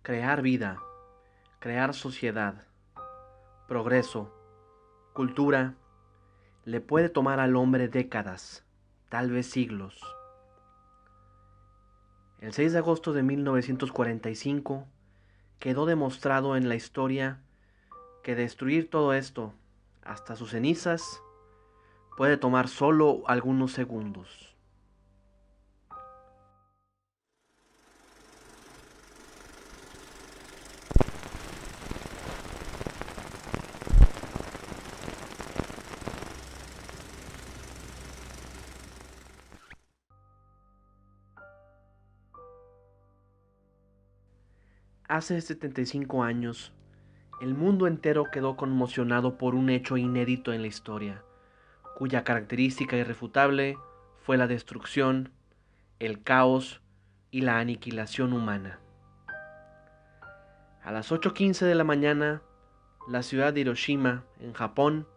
Crear vida, crear sociedad, progreso, cultura, le puede tomar al hombre décadas, tal vez siglos. El 6 de agosto de 1945 quedó demostrado en la historia que destruir todo esto, hasta sus cenizas, puede tomar solo algunos segundos. Hace 75 años, el mundo entero quedó conmocionado por un hecho inédito en la historia, cuya característica irrefutable fue la destrucción, el caos y la aniquilación humana. A las 8:15 de la mañana, la ciudad de Hiroshima, en Japón,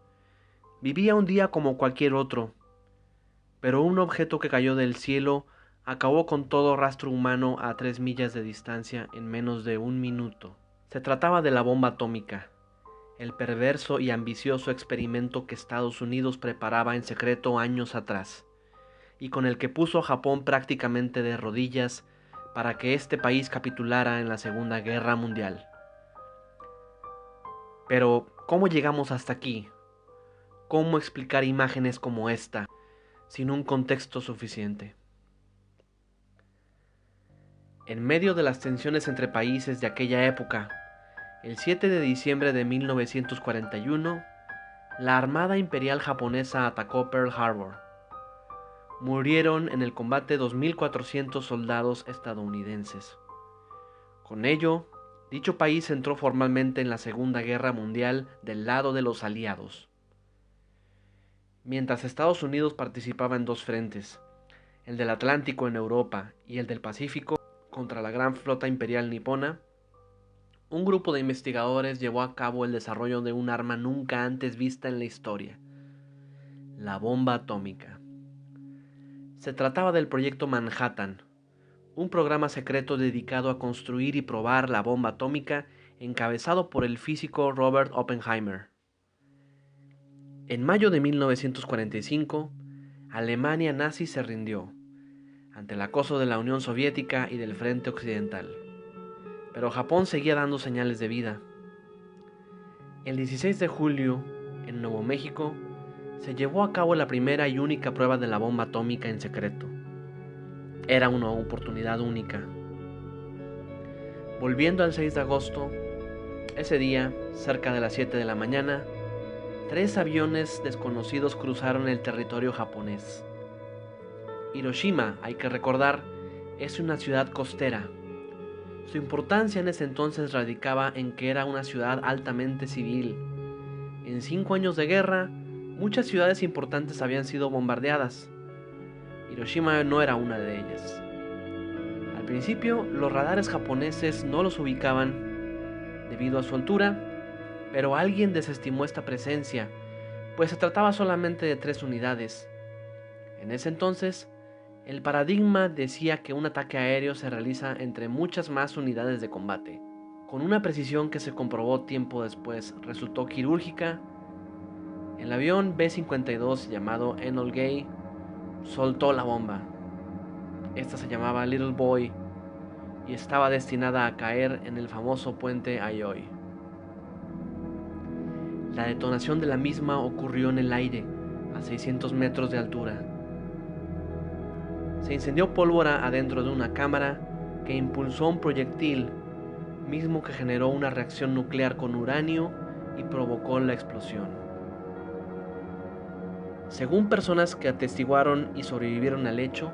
vivía un día como cualquier otro, pero un objeto que cayó del cielo acabó con todo rastro humano a 3 millas de distancia en menos de un minuto. Se trataba de la bomba atómica, el perverso y ambicioso experimento que Estados Unidos preparaba en secreto años atrás, y con el que puso a Japón prácticamente de rodillas para que este país capitulara en la Segunda Guerra Mundial. Pero, ¿cómo llegamos hasta aquí? ¿Cómo explicar imágenes como esta, sin un contexto suficiente? En medio de las tensiones entre países de aquella época, el 7 de diciembre de 1941, la Armada Imperial Japonesa atacó Pearl Harbor. Murieron en el combate 2.400 soldados estadounidenses. Con ello, dicho país entró formalmente en la Segunda Guerra Mundial del lado de los aliados. Mientras Estados Unidos participaba en dos frentes, el del Atlántico en Europa y el del Pacífico contra la gran flota imperial nipona, un grupo de investigadores llevó a cabo el desarrollo de un arma nunca antes vista en la historia, la bomba atómica. Se trataba del proyecto Manhattan, un programa secreto dedicado a construir y probar la bomba atómica encabezado por el físico Robert Oppenheimer. En mayo de 1945, Alemania nazi se rindió ante el acoso de la Unión Soviética y del Frente Occidental, pero Japón seguía dando señales de vida. El 16 de julio, en Nuevo México, se llevó a cabo la primera y única prueba de la bomba atómica en secreto. Era una oportunidad única. Volviendo al 6 de agosto, ese día, cerca de las 7 de la mañana, 3 aviones desconocidos cruzaron el territorio japonés. Hiroshima, hay que recordar, es una ciudad costera. Su importancia en ese entonces radicaba en que era una ciudad altamente civil. En 5 años de guerra, muchas ciudades importantes habían sido bombardeadas. Hiroshima no era una de ellas. Al principio, los radares japoneses no los ubicaban debido a su altura, pero alguien desestimó esta presencia, pues se trataba solamente de 3 unidades. En ese entonces, el paradigma decía que un ataque aéreo se realiza entre muchas más unidades de combate. Con una precisión que se comprobó tiempo después resultó quirúrgica, el avión B-52 llamado Enola Gay soltó la bomba. Esta se llamaba Little Boy y estaba destinada a caer en el famoso puente Aioi. La detonación de la misma ocurrió en el aire, a 600 metros de altura. Se incendió pólvora adentro de una cámara que impulsó un proyectil, mismo que generó una reacción nuclear con uranio y provocó la explosión. Según personas que atestiguaron y sobrevivieron al hecho,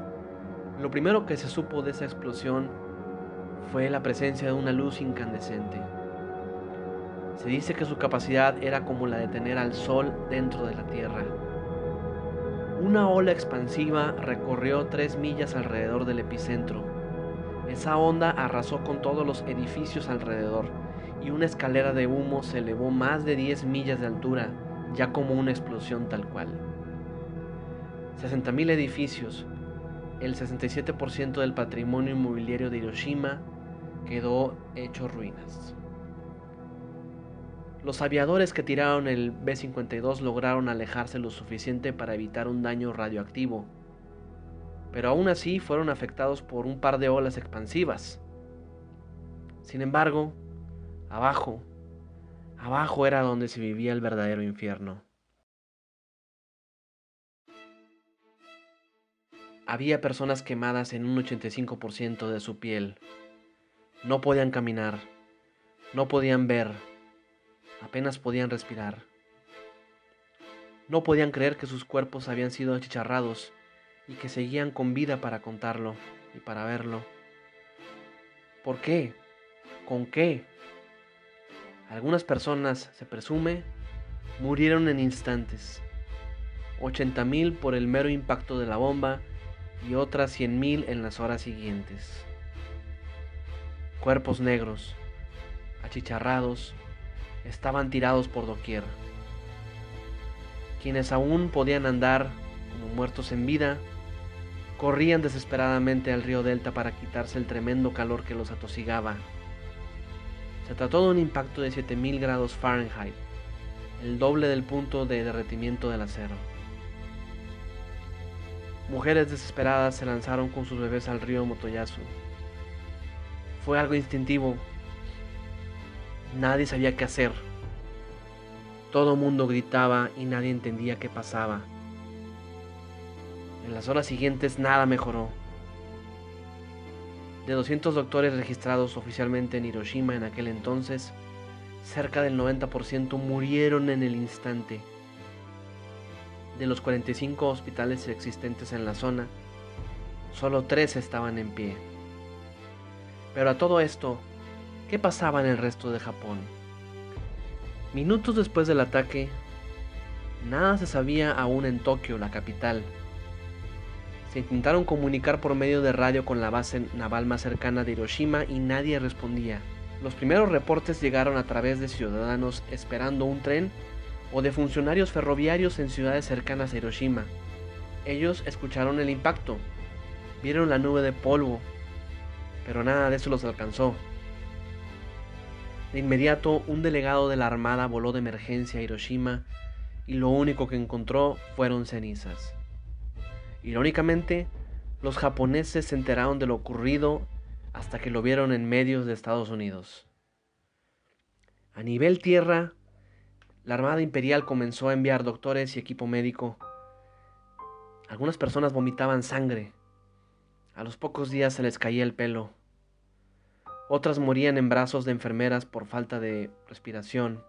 lo primero que se supo de esa explosión fue la presencia de una luz incandescente. Se dice que su capacidad era como la de tener al Sol dentro de la Tierra. Una ola expansiva recorrió 3 millas alrededor del epicentro. Esa onda arrasó con todos los edificios alrededor y una escalera de humo se elevó más de 10 millas de altura, ya como una explosión tal cual. 60,000 edificios, el 67% del patrimonio inmobiliario de Hiroshima, quedó hecho ruinas. Los aviadores que tiraron el B-52 lograron alejarse lo suficiente para evitar un daño radioactivo, pero aún así fueron afectados por un par de olas expansivas. Sin embargo, abajo era donde se vivía el verdadero infierno. Había personas quemadas en un 85% de su piel. No podían caminar, no podían ver, apenas podían respirar. No podían creer que sus cuerpos habían sido achicharrados y que seguían con vida para contarlo y para verlo. ¿Por qué? ¿Con qué? Algunas personas, se presume, murieron en instantes. 80,000 por el mero impacto de la bomba y otras 100,000 en las horas siguientes. Cuerpos negros, achicharrados, estaban tirados por doquier. Quienes aún podían andar como muertos en vida, corrían desesperadamente al río Delta para quitarse el tremendo calor que los atosigaba. Se trató de un impacto de 7,000 grados Fahrenheit, el doble del punto de derretimiento del acero. Mujeres desesperadas se lanzaron con sus bebés al río Motoyasu. Fue algo instintivo. Nadie sabía qué hacer. Todo mundo gritaba y nadie entendía qué pasaba. En las horas siguientes nada mejoró. De 200 doctores registrados oficialmente en Hiroshima en aquel entonces, cerca del 90% murieron en el instante. De los 45 hospitales existentes en la zona, solo 3 estaban en pie. Pero a todo esto, ¿qué pasaba en el resto de Japón? Minutos después del ataque, nada se sabía aún en Tokio, la capital. Se intentaron comunicar por medio de radio con la base naval más cercana de Hiroshima y nadie respondía. Los primeros reportes llegaron a través de ciudadanos esperando un tren o de funcionarios ferroviarios en ciudades cercanas a Hiroshima. Ellos escucharon el impacto, vieron la nube de polvo, pero nada de eso los alcanzó. De inmediato, un delegado de la Armada voló de emergencia a Hiroshima y lo único que encontró fueron cenizas. Irónicamente, los japoneses se enteraron de lo ocurrido hasta que lo vieron en medios de Estados Unidos. A nivel tierra, la Armada Imperial comenzó a enviar doctores y equipo médico. Algunas personas vomitaban sangre. A los pocos días se les caía el pelo. Otras morían en brazos de enfermeras por falta de respiración,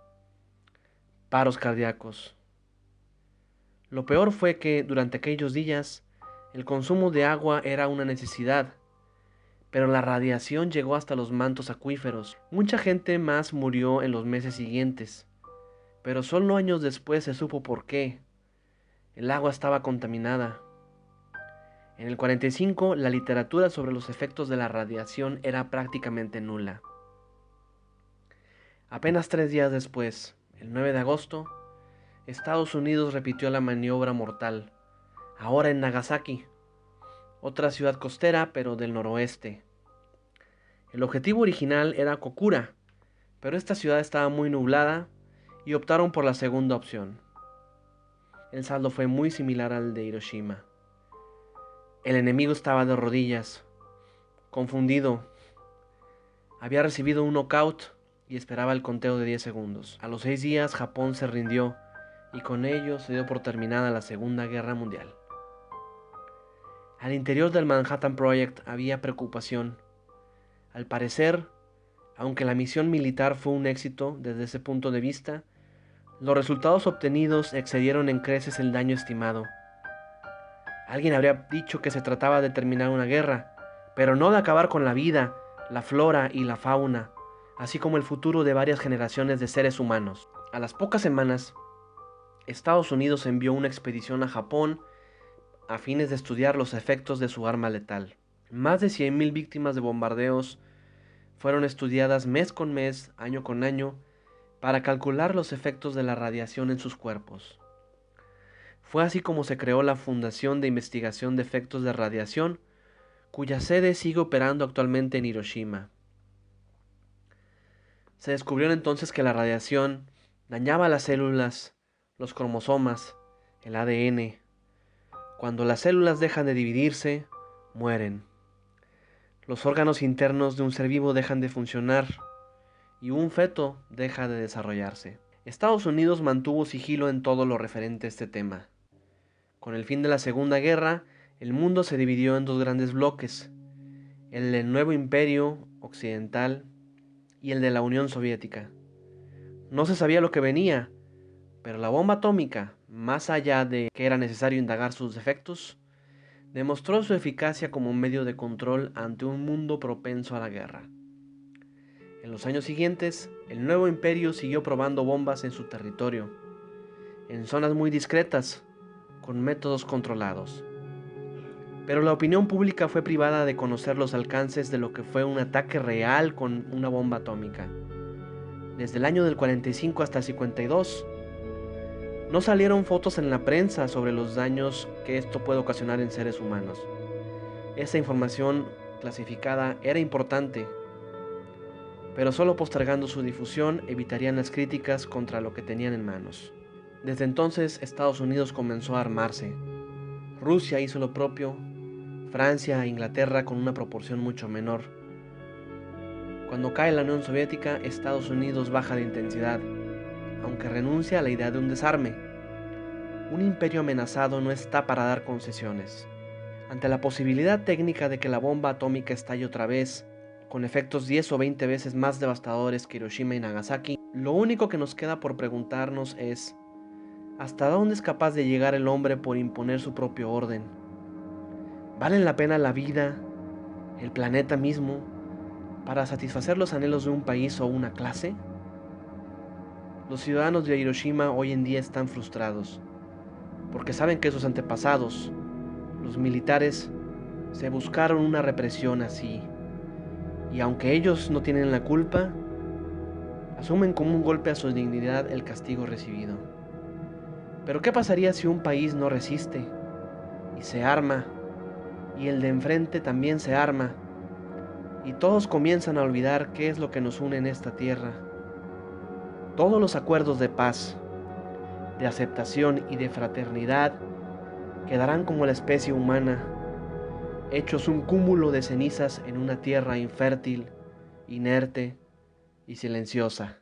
paros cardíacos. Lo peor fue que durante aquellos días el consumo de agua era una necesidad, pero la radiación llegó hasta los mantos acuíferos. Mucha gente más murió en los meses siguientes, pero solo años después se supo por qué. El agua estaba contaminada. En el 45, la literatura sobre los efectos de la radiación era prácticamente nula. Apenas 3 días después, el 9 de agosto, Estados Unidos repitió la maniobra mortal, ahora en Nagasaki, otra ciudad costera pero del noroeste. El objetivo original era Kokura, pero esta ciudad estaba muy nublada y optaron por la segunda opción. El saldo fue muy similar al de Hiroshima. El enemigo estaba de rodillas, confundido. Había recibido un knockout y esperaba el conteo de 10 segundos. A los 6 días Japón se rindió y con ello se dio por terminada la Segunda Guerra Mundial. Al interior del Manhattan Project había preocupación. Al parecer, aunque la misión militar fue un éxito desde ese punto de vista, los resultados obtenidos excedieron en creces el daño estimado. Alguien habría dicho que se trataba de terminar una guerra, pero no de acabar con la vida, la flora y la fauna, así como el futuro de varias generaciones de seres humanos. A las pocas semanas, Estados Unidos envió una expedición a Japón a fines de estudiar los efectos de su arma letal. Más de 100,000 víctimas de bombardeos fueron estudiadas mes con mes, año con año, para calcular los efectos de la radiación en sus cuerpos. Fue así como se creó la Fundación de Investigación de Efectos de Radiación, cuya sede sigue operando actualmente en Hiroshima. Se descubrió entonces que la radiación dañaba las células, los cromosomas, el ADN. Cuando las células dejan de dividirse, mueren. Los órganos internos de un ser vivo dejan de funcionar y un feto deja de desarrollarse. Estados Unidos mantuvo sigilo en todo lo referente a este tema. Con el fin de la Segunda Guerra, el mundo se dividió en dos grandes bloques, el del nuevo imperio occidental y el de la Unión Soviética. No se sabía lo que venía, pero la bomba atómica, más allá de que era necesario indagar sus defectos, demostró su eficacia como medio de control ante un mundo propenso a la guerra. En los años siguientes, el nuevo imperio siguió probando bombas en su territorio, en zonas muy discretas, con métodos controlados. Pero la opinión pública fue privada de conocer los alcances de lo que fue un ataque real con una bomba atómica. Desde el año del 45 hasta el 52, no salieron fotos en la prensa sobre los daños que esto puede ocasionar en seres humanos. Esa información clasificada era importante, pero solo postergando su difusión evitarían las críticas contra lo que tenían en manos. Desde entonces, Estados Unidos comenzó a armarse. Rusia hizo lo propio, Francia e Inglaterra con una proporción mucho menor. Cuando cae la Unión Soviética, Estados Unidos baja de intensidad, aunque renuncia a la idea de un desarme. Un imperio amenazado no está para dar concesiones. Ante la posibilidad técnica de que la bomba atómica estalle otra vez, con efectos 10 o 20 veces más devastadores que Hiroshima y Nagasaki, lo único que nos queda por preguntarnos es: ¿hasta dónde es capaz de llegar el hombre por imponer su propio orden? ¿Valen la pena la vida, el planeta mismo, para satisfacer los anhelos de un país o una clase? Los ciudadanos de Hiroshima hoy en día están frustrados, porque saben que sus antepasados, los militares, se buscaron una represión así, y aunque ellos no tienen la culpa, asumen como un golpe a su dignidad el castigo recibido. Pero ¿qué pasaría si un país no resiste y se arma, y el de enfrente también se arma, y todos comienzan a olvidar qué es lo que nos une en esta tierra? Todos los acuerdos de paz, de aceptación y de fraternidad quedarán como la especie humana, hechos un cúmulo de cenizas en una tierra infértil, inerte y silenciosa.